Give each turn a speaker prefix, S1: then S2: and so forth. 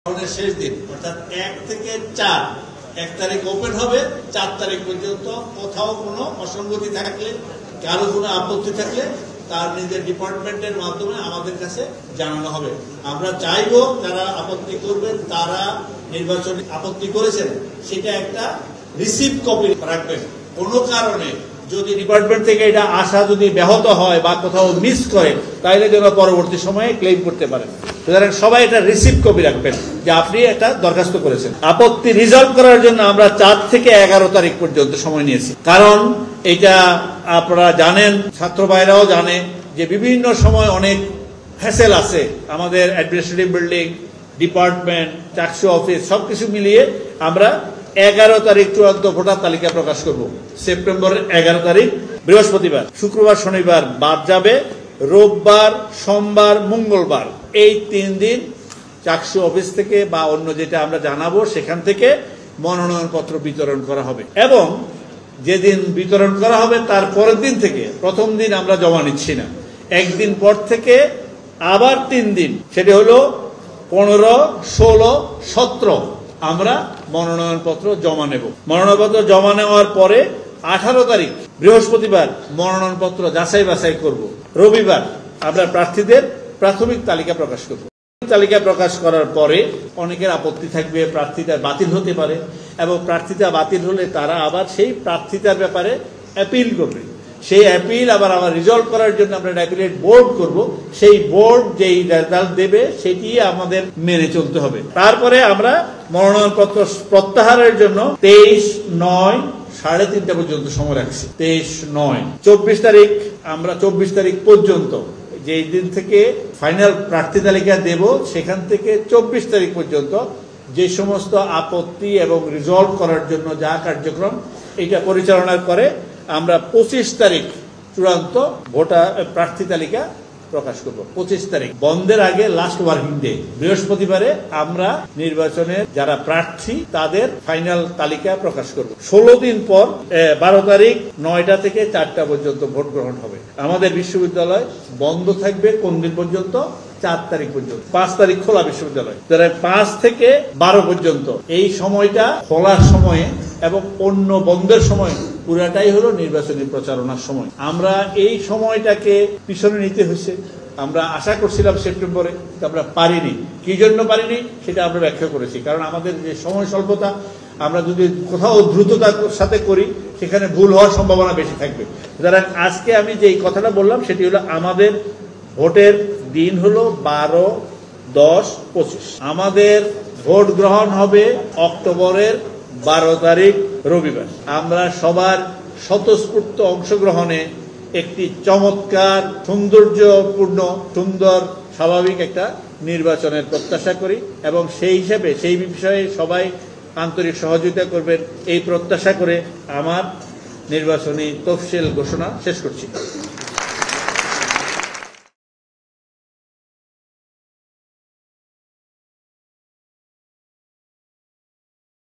S1: শেষ দিন অর্থাৎ 1 থেকে 4 1 তারিখ ওপেন হবে 4 তারিখ পর্যন্ত কোথাও কোনো অসঙ্গতি থাকলে কারো কোনো আপত্তি থাকলে তার নিজের ডিপার্টমেন্টের মাধ্যমে আমাদের কাছে জানানো হবে। আমরা চাইবো যারা আপত্তি করবেন তারা নির্বাচনে আপত্তি করেছেন সেটা একটা রিসিভ কপি রাখবেন। কোনো কারণে যদি ডিপার্টমেন্ট থেকে এটা আসা যদি ব্যাহত হয় বা কোথাও মিস করে তাহলে যেন পরবর্তী সময়ে ক্লেম করতে পারেন। সুতরাং সবাই এটা রিসিভ কপি রাখবেন যে আপনি একটা দরখাস্ত করেছেন। আপত্তি রিজলভ করার জন্য আমরা 4 থেকে 11 তারিখ পর্যন্ত সময় নিয়েছি, কারণ এটা আপনারা জানেন, ছাত্র ভাইরাও জানে যে বিভিন্ন সময় অনেক হ্যাসেল আছে। আমাদের administrative building, department, Chaksu office সবকিছু মিলিয়ে আমরা 11 তারিখ চূড়ান্ত ভোটার তালিকা প্রকাশ করব। সেপ্টেম্বরের 11 তারিখ বৃহস্পতিবার, শুক্রবার, শনিবার বাদ যাবে, রোববার, সোমবার, মঙ্গলবার এই 3 দিন চাকসু অফিস থেকে বা অন্য যেটা আমরা জানাবো সেখান থেকে মনোনয়নপত্র বিতরণ করা হবে। এবং যেদিন বিতরণ করা হবে তার পরের দিন থেকে, প্রথম দিন আমরা জমা নিচ্ছি না, একদিন পর থেকে আবার 3 দিন, সেটা হলো 15, 16, 17 আমরা মনোনয়নপত্র জমা নেব। মনোনয়নপত্র জমা নেওয়ার পরে 18 তারিখ বৃহস্পতিবার মনোনয়নপত্র যাচাই বাছাই করব। রবিবার আমরা প্রার্থীদের প্রাথমিক তালিকা প্রকাশ করব। তালিকা প্রকাশ করার পরে অনেকের আপত্তি থাকবে, প্রার্থীতা বাতিল হতে পারে, এবং প্রার্থীতা বাতিল হলে তারা আবার সেই প্রার্থীতার ব্যাপারে অ্যাপিল করবে। সেই অ্যাপিল আবার রিজলভ করার জন্য আমরা অ্যাপিলেট বোর্ড করব। সেই বোর্ড যেই রেজাল্ট দেবে সেটি আমাদের মেনে চলতে হবে। তারপরে আমরা মনোনয়নপত্র প্রত্যাহারের জন্য 23/9 3:30 পর্যন্ত সময় রাখছি। 23/9 24 তারিখ আমরা 24 তারিখ পর্যন্ত, যেই দিন থেকে ফাইনাল প্রার্থী তালিকা দেব সেখান থেকে 24 তারিখ পর্যন্ত যে সমস্ত আপত্তি এবং রিজলভ করার জন্য যা কার্যক্রম এটা পরিচালনা করে আমরা 25 তারিখ চূড়ান্ত ভোটার প্রার্থী তালিকা প্রকাশ করব। 25 তারিখ বন্ধের আগে লাস্ট ওয়ার্কিং ডে বৃহস্পতিবারে আমরা নির্বাচনের যারা প্রার্থী তাদের ফাইনাল তালিকা প্রকাশ করব। 16 দিন পর 12 তারিখ 9টা থেকে 4টা পর্যন্ত ভোট গ্রহণ হবে। আমাদের বিশ্ববিদ্যালয় বন্ধ থাকবে কোন দিন পর্যন্ত? 4 তারিখ পর্যন্ত। 5 তারিখ খোলা বিশ্ববিদ্যালয়। 5 থেকে 12 পর্যন্ত এই সময়টা খোলার সময়ে এবং অন্য বন্ধের সময় পুরাটাই হলো নির্বাচনী প্রচারণার সময়। আমরা এই সময়টাকে পিছনে নিতে হয়েছে। আমরা আশা করছিলাম সেপ্টেম্বরে, আমরা পারিনি। কি জন্য পারিনি সেটা আমরা ব্যাখ্যা করেছি। কারণ আমাদের যে সময় স্বল্পতা, আমরা যদি কোথাও দ্রুততার সাথে করি সেখানে ভুল হওয়ার সম্ভাবনা বেশি থাকবে। সুতরাং আজকে আমি যে কথাটা বললাম সেটি হলো আমাদের ভোটের দিন হলো 12, 10, 25। আমাদের ভোট গ্রহণ হবে অক্টোবরের 12 তারিখ রবিবার। আমরা সবার স্বতঃস্ফূর্ত অংশগ্রহণে একটি চমৎকার, সৌন্দর্যপূর্ণ, সুন্দর, স্বাভাবিক একটা নির্বাচনের প্রত্যাশা করি এবং সেই হিসেবে সেই বিষয়ে সবাই আন্তরিক সহযোগিতা করবেন এই প্রত্যাশা করে আমার নির্বাচনী তফসিল ঘোষণা শেষ করছি।